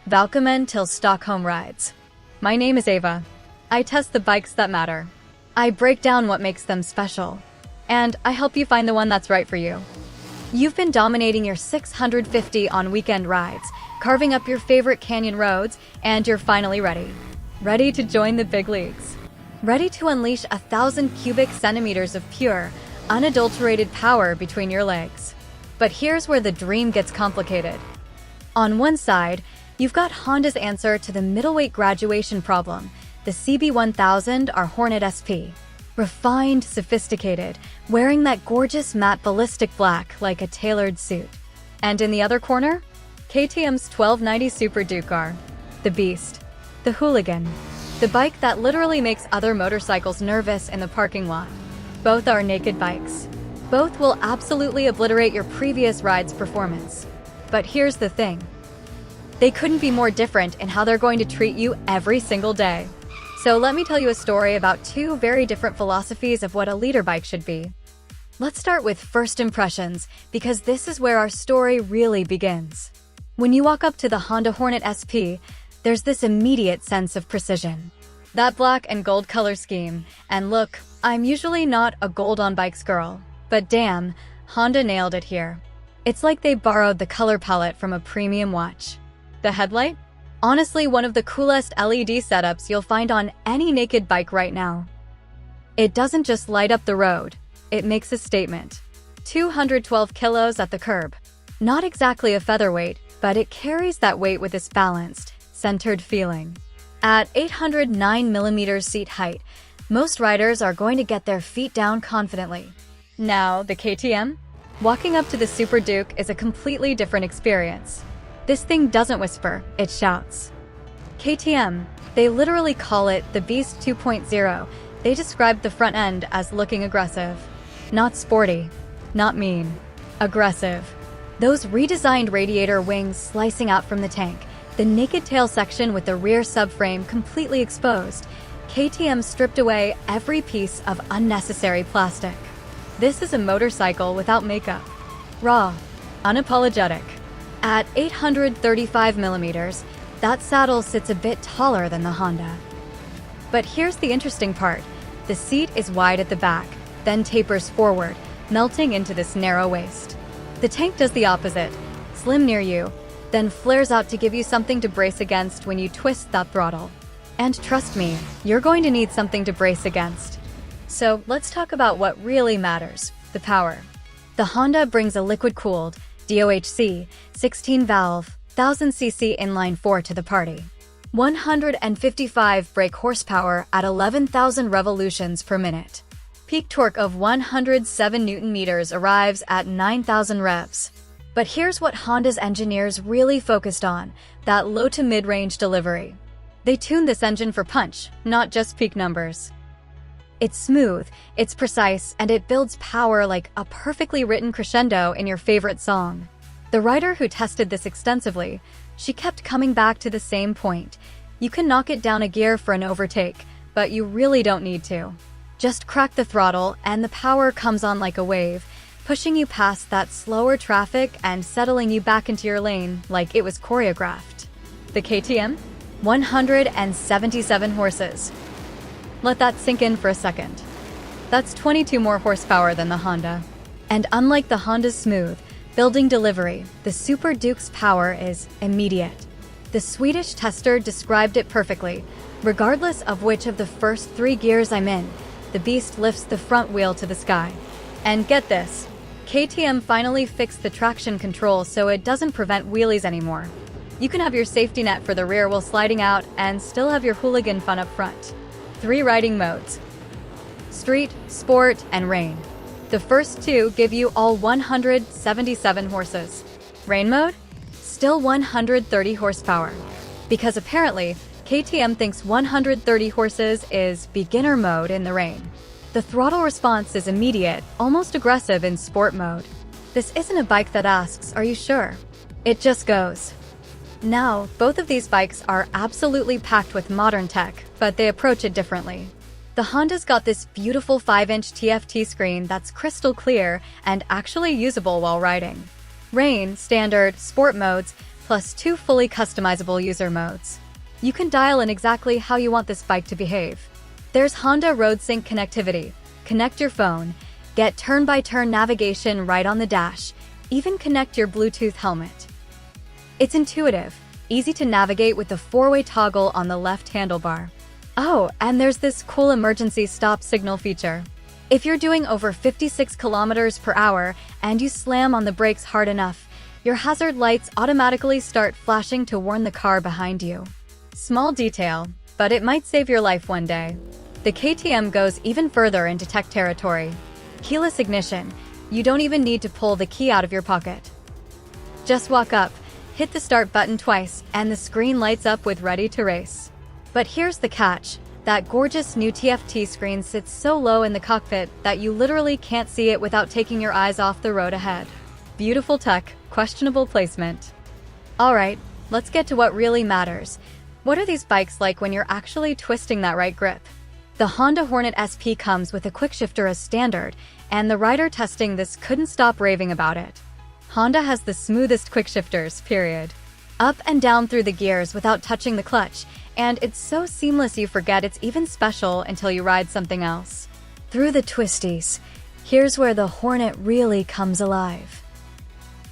Välkommen till Stockholm Rides. My name is Ava. I test the bikes that matter. I break down what makes them special. And I help you find the one that's right for you. You've been dominating your 650 on weekend rides, carving up your favorite canyon roads, and you're finally ready. Ready to join the big leagues. Ready to unleash 1,000 cubic centimeters of pure, unadulterated power between your legs. But here's where the dream gets complicated. On one side, you've got Honda's answer to the middleweight graduation problem, the CB1000R Hornet SP. Refined, sophisticated, wearing that gorgeous matte ballistic black like a tailored suit. And in the other corner, KTM's 1290 Super Duke R, the beast, the hooligan, the bike that literally makes other motorcycles nervous in the parking lot. Both are naked bikes. Both will absolutely obliterate your previous ride's performance. But here's the thing. They couldn't be more different in how they're going to treat you every single day. So let me tell you a story about two very different philosophies of what a leader bike should be. Let's start with first impressions, because this is where our story really begins. When you walk up to the Honda Hornet SP, there's this immediate sense of precision. That black and gold color scheme, and look, I'm usually not a gold on bikes girl, but damn, Honda nailed it here. It's like they borrowed the color palette from a premium watch. The headlight? Honestly, one of the coolest LED setups you'll find on any naked bike right now. It doesn't just light up the road, it makes a statement. 212 kilos at the curb. Not exactly a featherweight, but it carries that weight with this balanced, centered feeling. At 809 millimeters seat height, most riders are going to get their feet down confidently. Now, the KTM? Walking up to the Super Duke is a completely different experience. This thing doesn't whisper, it shouts. KTM, they literally call it the Beast 2.0. They describe the front end as looking aggressive. Not sporty, not mean, aggressive. Those redesigned radiator wings slicing out from the tank, the naked tail section with the rear subframe completely exposed. KTM stripped away every piece of unnecessary plastic. This is a motorcycle without makeup. Raw, unapologetic. At 835 millimeters, that saddle sits a bit taller than the Honda. But here's the interesting part. The seat is wide at the back, then tapers forward, melting into this narrow waist. The tank does the opposite, slim near you, then flares out to give you something to brace against when you twist that throttle. And trust me, you're going to need something to brace against. So let's talk about what really matters, the power. The Honda brings a liquid-cooled, DOHC, 16-valve, 1000cc inline-four to the party. 155 brake horsepower at 11,000 revolutions per minute. Peak torque of 107 Nm arrives at 9,000 revs. But here's what Honda's engineers really focused on, that low to mid-range delivery. They tuned this engine for punch, not just peak numbers. It's smooth, it's precise, and it builds power like a perfectly written crescendo in your favorite song. The rider who tested this extensively, she kept coming back to the same point. You can knock it down a gear for an overtake, but you really don't need to. Just crack the throttle and the power comes on like a wave, pushing you past that slower traffic and settling you back into your lane like it was choreographed. The KTM? 177 horses. Let that sink in for a second. That's 22 more horsepower than the Honda. And unlike the Honda's smooth, building delivery, the Super Duke's power is immediate. The Swedish tester described it perfectly. Regardless of which of the first 3 gears I'm in, the beast lifts the front wheel to the sky. And get this, KTM finally fixed the traction control so it doesn't prevent wheelies anymore. You can have your safety net for the rear while sliding out and still have your hooligan fun up front. 3 riding modes: Street, Sport, and Rain. The first 2 give you all 177 horses. Rain mode? Still 130 horsepower. Because apparently, KTM thinks 130 horses is beginner mode in the rain. The throttle response is immediate, almost aggressive in sport mode. This isn't a bike that asks, "Are you sure?" It just goes. Now, both of these bikes are absolutely packed with modern tech, but they approach it differently. The Honda's got this beautiful 5-inch TFT screen that's crystal clear and actually usable while riding. Rain, Standard, Sport modes plus 2 fully customizable user modes. You can dial in exactly how you want this bike to behave. There's Honda Road Sync connectivity. Connect your phone, get turn-by-turn navigation right on the dash, even connect your Bluetooth helmet. It's intuitive, easy to navigate with the 4-way toggle on the left handlebar. Oh, and there's this cool emergency stop signal feature. If you're doing over 56 kilometers per hour and you slam on the brakes hard enough, your hazard lights automatically start flashing to warn the car behind you. Small detail, but it might save your life one day. The KTM goes even further into tech territory. Keyless ignition. You don't even need to pull the key out of your pocket. Just walk up, hit the start button twice, and the screen lights up with ready to race. But here's the catch. That gorgeous new TFT screen sits so low in the cockpit that you literally can't see it without taking your eyes off the road ahead. Beautiful tech, questionable placement. Alright, let's get to what really matters. What are these bikes like when you're actually twisting that right grip? The Honda Hornet SP comes with a quickshifter as standard, and the rider testing this couldn't stop raving about it. Honda has the smoothest quickshifters, period. Up and down through the gears without touching the clutch, and it's so seamless you forget it's even special until you ride something else. Through the twisties, here's where the Hornet really comes alive.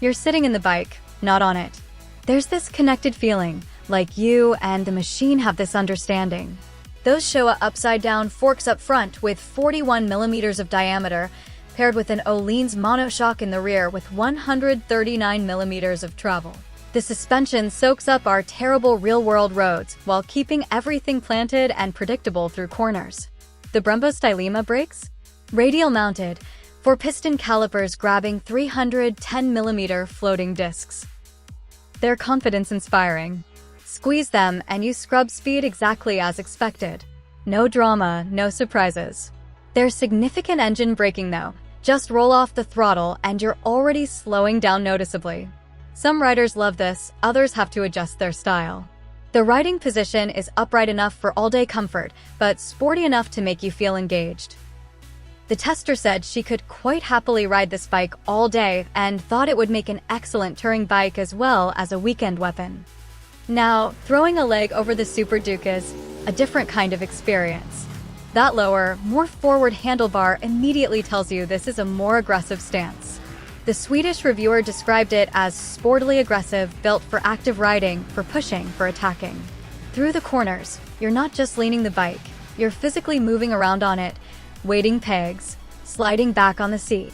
You're sitting in the bike, not on it. There's this connected feeling, like you and the machine have this understanding. Those Showa upside-down forks up front with 41 millimeters of diameter, paired with an Öhlins monoshock in the rear with 139 millimeters of travel. The suspension soaks up our terrible real-world roads while keeping everything planted and predictable through corners. The Brembo Stylema brakes? Radial mounted, 4-piston calipers grabbing 310 millimeter floating discs. They're confidence-inspiring. Squeeze them and you scrub speed exactly as expected. No drama, no surprises. There's significant engine braking though. Just roll off the throttle and you're already slowing down noticeably. Some riders love this, others have to adjust their style. The riding position is upright enough for all-day comfort, but sporty enough to make you feel engaged. The tester said she could quite happily ride this bike all day and thought it would make an excellent touring bike as well as a weekend weapon. Now, throwing a leg over the Super Duke is a different kind of experience. That lower, more forward handlebar immediately tells you this is a more aggressive stance. The Swedish reviewer described it as sportily aggressive, built for active riding, for pushing, for attacking. Through the corners, you're not just leaning the bike, you're physically moving around on it, weighting pegs, sliding back on the seat,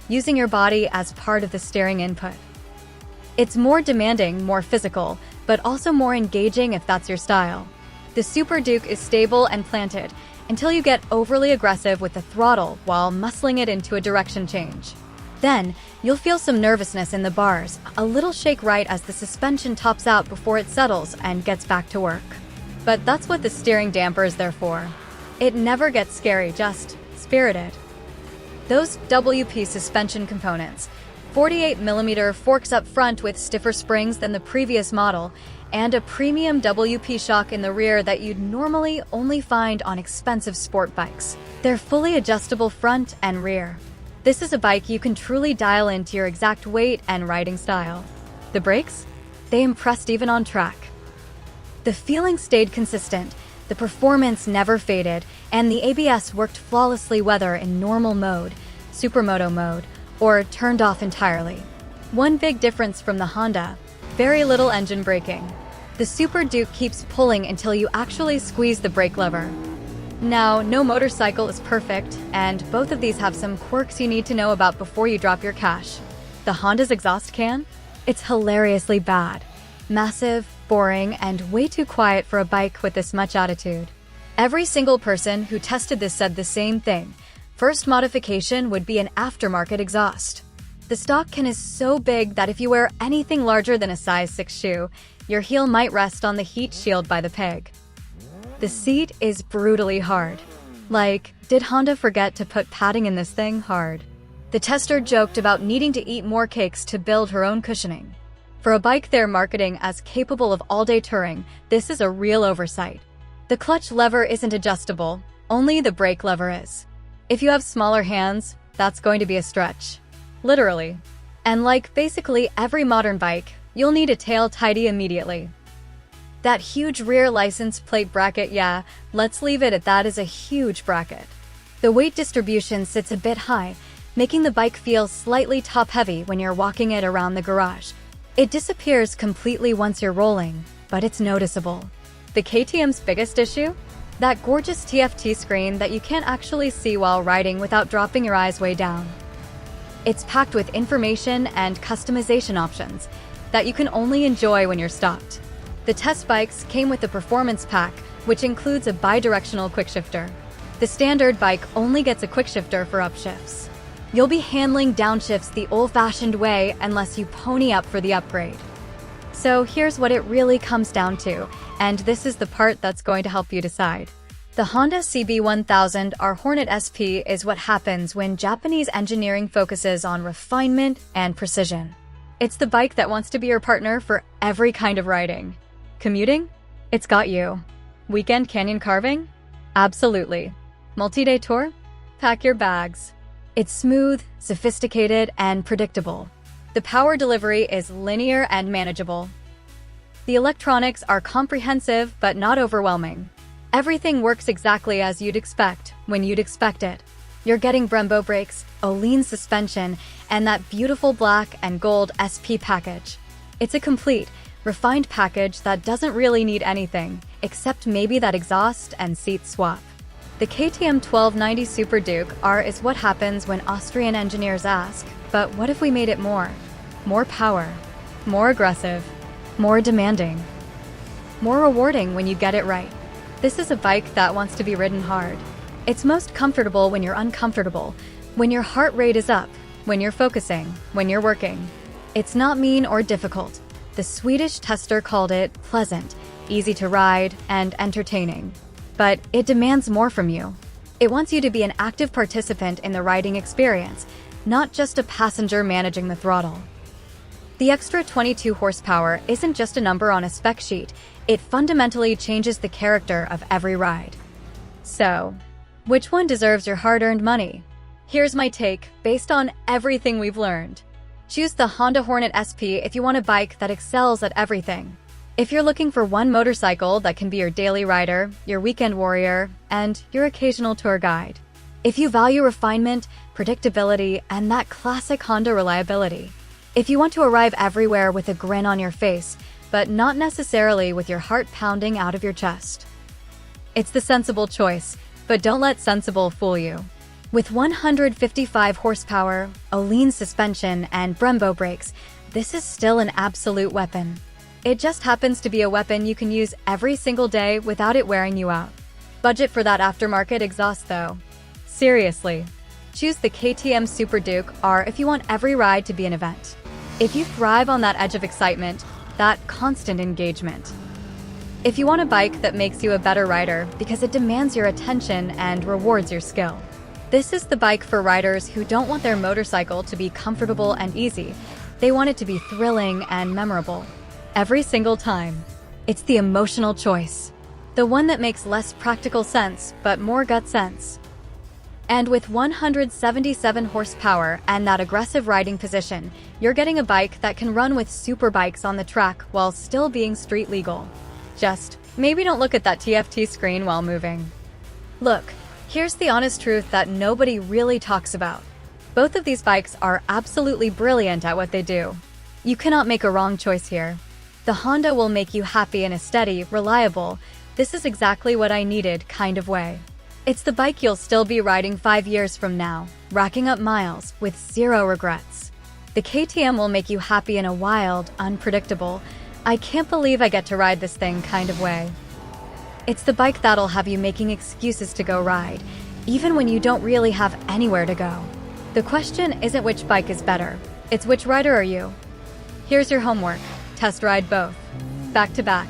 using your body as part of the steering input. It's more demanding, more physical, but also more engaging if that's your style. The Super Duke is stable and planted until you get overly aggressive with the throttle while muscling it into a direction change. Then, you'll feel some nervousness in the bars, a little shake right as the suspension tops out before it settles and gets back to work. But that's what the steering damper is there for. It never gets scary, just spirited. Those WP suspension components, 48mm forks up front with stiffer springs than the previous model, and a premium WP shock in the rear that you'd normally only find on expensive sport bikes. They're fully adjustable front and rear. This is a bike you can truly dial into your exact weight and riding style. The brakes? They impressed even on track. The feeling stayed consistent, the performance never faded, and the ABS worked flawlessly whether in normal mode, supermoto mode, or turned off entirely. One big difference from the Honda: very little engine braking. The Super Duke keeps pulling until you actually squeeze the brake lever. Now, no motorcycle is perfect, and both of these have some quirks you need to know about before you drop your cash. The Honda's exhaust can? It's hilariously bad. Massive, boring, and way too quiet for a bike with this much attitude. Every single person who tested this said the same thing. First modification would be an aftermarket exhaust. The stock can is so big that if you wear anything larger than a size 6 shoe, your heel might rest on the heat shield by the peg. The seat is brutally hard. Like, did Honda forget to put padding in this thing hard? The tester joked about needing to eat more cakes to build her own cushioning. For a bike they're marketing as capable of all-day touring, this is a real oversight. The clutch lever isn't adjustable, only the brake lever is. If you have smaller hands, that's going to be a stretch. Literally. And like basically every modern bike, You'll need a tail tidy immediately. That huge rear license plate bracket, yeah, let's leave it at that, is a huge bracket. The weight distribution sits a bit high, making the bike feel slightly top-heavy when you're walking it around the garage. It disappears completely once you're rolling, but it's noticeable. The KTM's biggest issue? That gorgeous TFT screen that you can't actually see while riding without dropping your eyes way down. It's packed with information and customization options that you can only enjoy when you're stopped. The test bikes came with the Performance Pack, which includes a bi-directional quickshifter. The standard bike only gets a quickshifter for upshifts. You'll be handling downshifts the old-fashioned way unless you pony up for the upgrade. So here's what it really comes down to, and this is the part that's going to help you decide. The Honda CB1000R Hornet SP is what happens when Japanese engineering focuses on refinement and precision. It's the bike that wants to be your partner for every kind of riding. Commuting? It's got you. Weekend canyon carving? Absolutely. Multi-day tour? Pack your bags. It's smooth, sophisticated, and predictable. The power delivery is linear and manageable. The electronics are comprehensive but not overwhelming. Everything works exactly as you'd expect, when you'd expect it. You're getting Brembo brakes, Öhlins suspension, and that beautiful black and gold SP package. It's a complete, refined package that doesn't really need anything, except maybe that exhaust and seat swap. The KTM 1290 Super Duke R is what happens when Austrian engineers ask, but what if we made it more? More power, more aggressive, more demanding, more rewarding when you get it right. This is a bike that wants to be ridden hard. It's most comfortable when you're uncomfortable, when your heart rate is up, when you're focusing, when you're working. It's not mean or difficult. The Swedish tester called it pleasant, easy to ride, and entertaining. But it demands more from you. It wants you to be an active participant in the riding experience, not just a passenger managing the throttle. The extra 22 horsepower isn't just a number on a spec sheet, it fundamentally changes the character of every ride. So, which one deserves your hard-earned money? Here's my take, based on everything we've learned. Choose the Honda Hornet SP if you want a bike that excels at everything. If you're looking for one motorcycle that can be your daily rider, your weekend warrior, and your occasional tour guide. If you value refinement, predictability, and that classic Honda reliability. If you want to arrive everywhere with a grin on your face, but not necessarily with your heart pounding out of your chest. It's the sensible choice, but don't let sensible fool you. With 155 horsepower, Öhlins suspension, and Brembo brakes, this is still an absolute weapon. It just happens to be a weapon you can use every single day without it wearing you out. Budget for that aftermarket exhaust though. Seriously. Choose the KTM Super Duke R if you want every ride to be an event. If you thrive on that edge of excitement, that constant engagement. If you want a bike that makes you a better rider because it demands your attention and rewards your skill. This is the bike for riders who don't want their motorcycle to be comfortable and easy. They want it to be thrilling and memorable. Every single time. It's the emotional choice. The one that makes less practical sense, but more gut sense. And with 177 horsepower and that aggressive riding position, you're getting a bike that can run with super bikes on the track while still being street legal. Just, maybe don't look at that TFT screen while moving. Look, here's the honest truth that nobody really talks about. Both of these bikes are absolutely brilliant at what they do. You cannot make a wrong choice here. The Honda will make you happy in a steady, reliable, this is exactly what I needed kind of way. It's the bike you'll still be riding 5 years from now, racking up miles with zero regrets. The KTM will make you happy in a wild, unpredictable, I can't believe I get to ride this thing kind of way. It's the bike that'll have you making excuses to go ride, even when you don't really have anywhere to go. The question isn't which bike is better, it's which rider are you? Here's your homework. Test ride both. Back to back.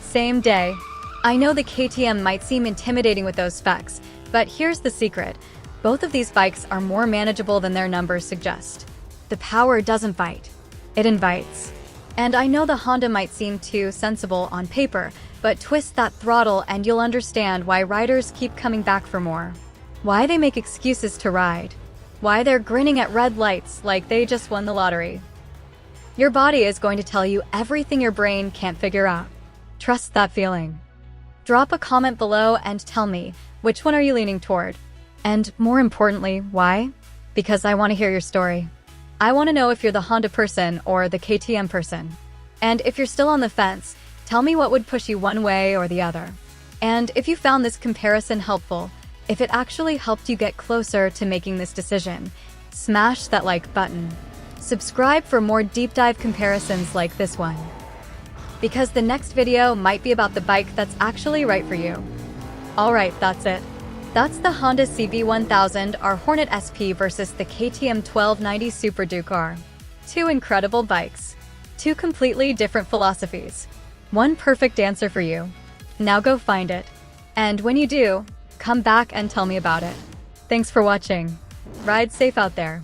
Same day. I know the KTM might seem intimidating with those specs, but here's the secret. Both of these bikes are more manageable than their numbers suggest. The power doesn't bite. It invites. And I know the Honda might seem too sensible on paper, but twist that throttle and you'll understand why riders keep coming back for more. Why they make excuses to ride. Why they're grinning at red lights like they just won the lottery. Your body is going to tell you everything your brain can't figure out. Trust that feeling. Drop a comment below and tell me, which one are you leaning toward? And more importantly, why? Because I want to hear your story. I want to know if you're the Honda person or the KTM person. And if you're still on the fence, tell me what would push you one way or the other. And if you found this comparison helpful, if it actually helped you get closer to making this decision, smash that like button. Subscribe for more deep dive comparisons like this one. Because the next video might be about the bike that's actually right for you. Alright, that's it. That's the Honda CB1000R Hornet SP versus the KTM 1290 Super Duke R. Two incredible bikes. Two completely different philosophies. One perfect answer for you. Now go find it. And when you do, come back and tell me about it. Thanks for watching. Ride safe out there.